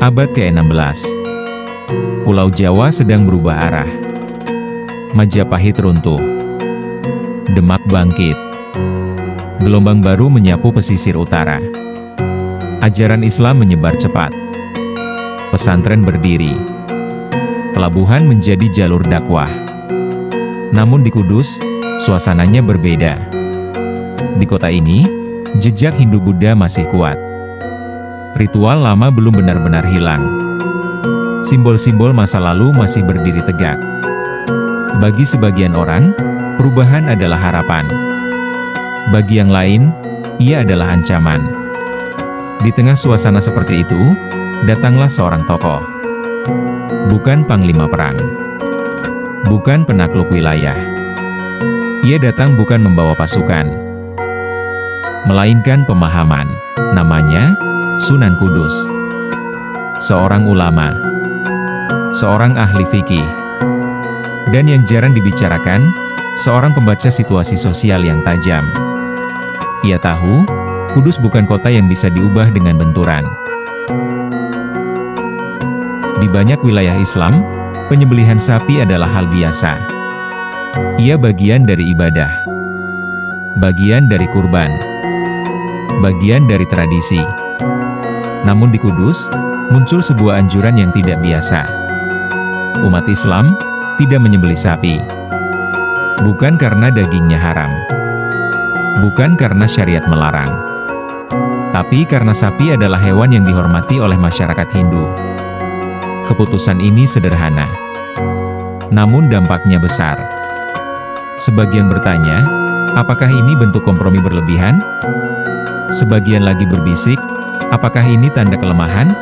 Abad ke-16. Pulau Jawa sedang berubah arah. Majapahit runtuh. Demak bangkit. Gelombang baru menyapu pesisir utara. Ajaran Islam menyebar cepat. Pesantren berdiri. Pelabuhan menjadi jalur dakwah. Namun di Kudus, suasananya berbeda. Di kota ini, jejak Hindu-Buddha masih kuat. Ritual lama belum benar-benar hilang. Simbol-simbol masa lalu masih berdiri tegak. Bagi sebagian orang, perubahan adalah harapan. Bagi yang lain, ia adalah ancaman. Di tengah suasana seperti itu, datanglah seorang tokoh. Bukan panglima perang. Bukan penakluk wilayah. Ia datang bukan membawa pasukan, melainkan pemahaman. Namanya Sunan Kudus. Seorang ulama. Seorang ahli fikih. Dan yang jarang dibicarakan, seorang pembaca situasi sosial yang tajam. Ia tahu, Kudus bukan kota yang bisa diubah dengan benturan. Di banyak wilayah Islam, penyembelihan sapi adalah hal biasa. Ia bagian dari ibadah. Bagian dari kurban. Bagian dari tradisi. Namun di Kudus, muncul sebuah anjuran yang tidak biasa. Umat Islam tidak menyembelih sapi. Bukan karena dagingnya haram. Bukan karena syariat melarang. Tapi karena sapi adalah hewan yang dihormati oleh masyarakat Hindu. Keputusan ini sederhana. Namun dampaknya besar. Sebagian bertanya, apakah ini bentuk kompromi berlebihan? Sebagian lagi berbisik, apakah ini tanda kelemahan?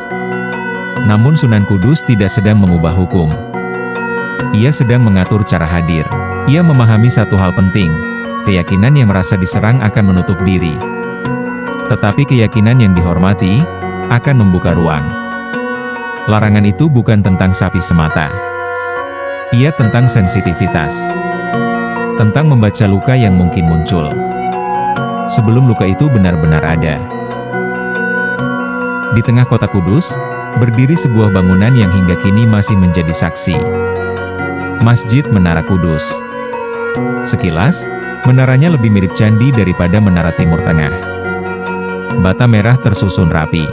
Namun Sunan Kudus tidak sedang mengubah hukum. Ia sedang mengatur cara hadir. Ia memahami satu hal penting, keyakinan yang merasa diserang akan menutup diri. Tetapi keyakinan yang dihormati, akan membuka ruang. Larangan itu bukan tentang sapi semata. Ia tentang sensitivitas. Tentang membaca luka yang mungkin muncul. Sebelum luka itu benar-benar ada. Di tengah kota Kudus, berdiri sebuah bangunan yang hingga kini masih menjadi saksi. Masjid Menara Kudus. Sekilas, menaranya lebih mirip candi daripada menara Timur Tengah. Bata merah tersusun rapi.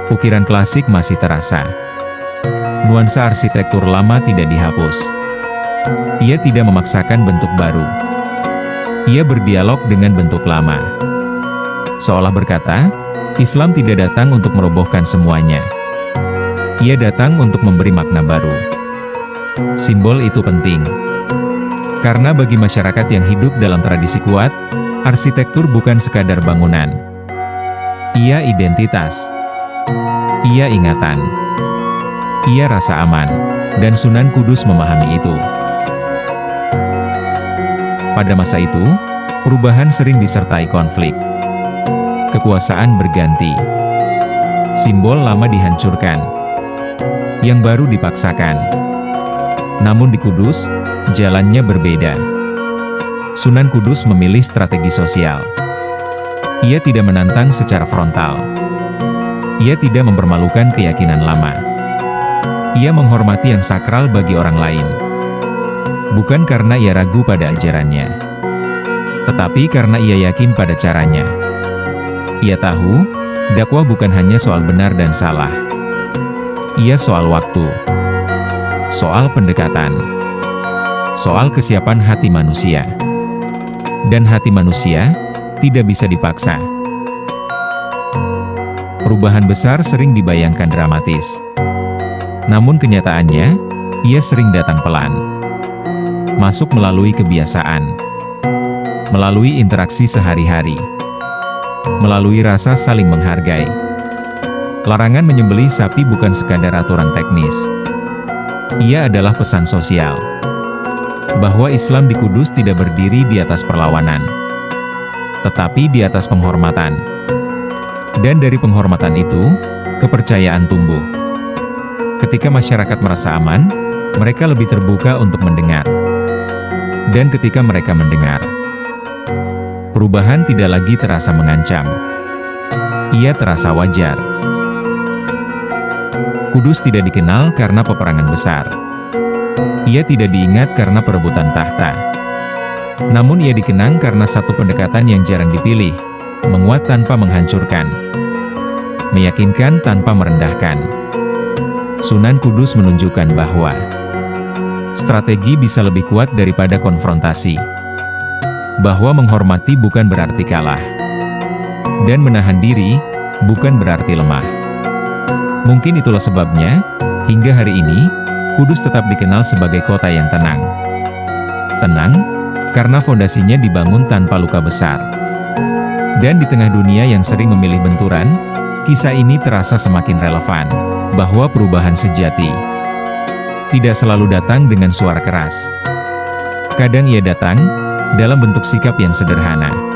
Ukiran klasik masih terasa. Nuansa arsitektur lama tidak dihapus. Ia tidak memaksakan bentuk baru. Ia berdialog dengan bentuk lama. Seolah berkata, Islam tidak datang untuk merobohkan semuanya. Ia datang untuk memberi makna baru. Simbol itu penting. Karena bagi masyarakat yang hidup dalam tradisi kuat, arsitektur bukan sekadar bangunan. Ia identitas. Ia ingatan. Ia rasa aman. Dan Sunan Kudus memahami itu. Pada masa itu, perubahan sering disertai konflik. Kekuasaan berganti. Simbol lama dihancurkan. Yang baru dipaksakan. Namun di Kudus, jalannya berbeda. Sunan Kudus memilih strategi sosial. Ia tidak menantang secara frontal. Ia tidak mempermalukan keyakinan lama. Ia menghormati yang sakral bagi orang lain. Bukan karena ia ragu pada ajarannya. Tetapi karena ia yakin pada caranya. Ia tahu, dakwah bukan hanya soal benar dan salah. Ia soal waktu. Soal pendekatan. Soal kesiapan hati manusia. Dan hati manusia tidak bisa dipaksa. Perubahan besar sering dibayangkan dramatis. Namun kenyataannya, ia sering datang pelan. Masuk melalui kebiasaan. Melalui interaksi sehari-hari. Melalui rasa saling menghargai. Larangan menyembelih sapi bukan sekadar aturan teknis. Ia adalah pesan sosial. Bahwa Islam di Kudus tidak berdiri di atas perlawanan. Tetapi di atas penghormatan. Dan dari penghormatan itu, kepercayaan tumbuh. Ketika masyarakat merasa aman, mereka lebih terbuka untuk mendengar. Dan ketika mereka mendengar, perubahan tidak lagi terasa mengancam. Ia terasa wajar. Kudus tidak dikenal karena peperangan besar. Ia tidak diingat karena perebutan tahta. Namun ia dikenang karena satu pendekatan yang jarang dipilih, menguat tanpa menghancurkan, meyakinkan tanpa merendahkan. Sunan Kudus menunjukkan bahwa strategi bisa lebih kuat daripada konfrontasi. Bahwa menghormati bukan berarti kalah. Dan menahan diri, bukan berarti lemah. Mungkin itulah sebabnya, hingga hari ini, Kudus tetap dikenal sebagai kota yang tenang. Tenang, karena fondasinya dibangun tanpa luka besar. Dan di tengah dunia yang sering memilih benturan, kisah ini terasa semakin relevan, bahwa perubahan sejati tidak selalu datang dengan suara keras. Kadang ia datang dalam bentuk sikap yang sederhana.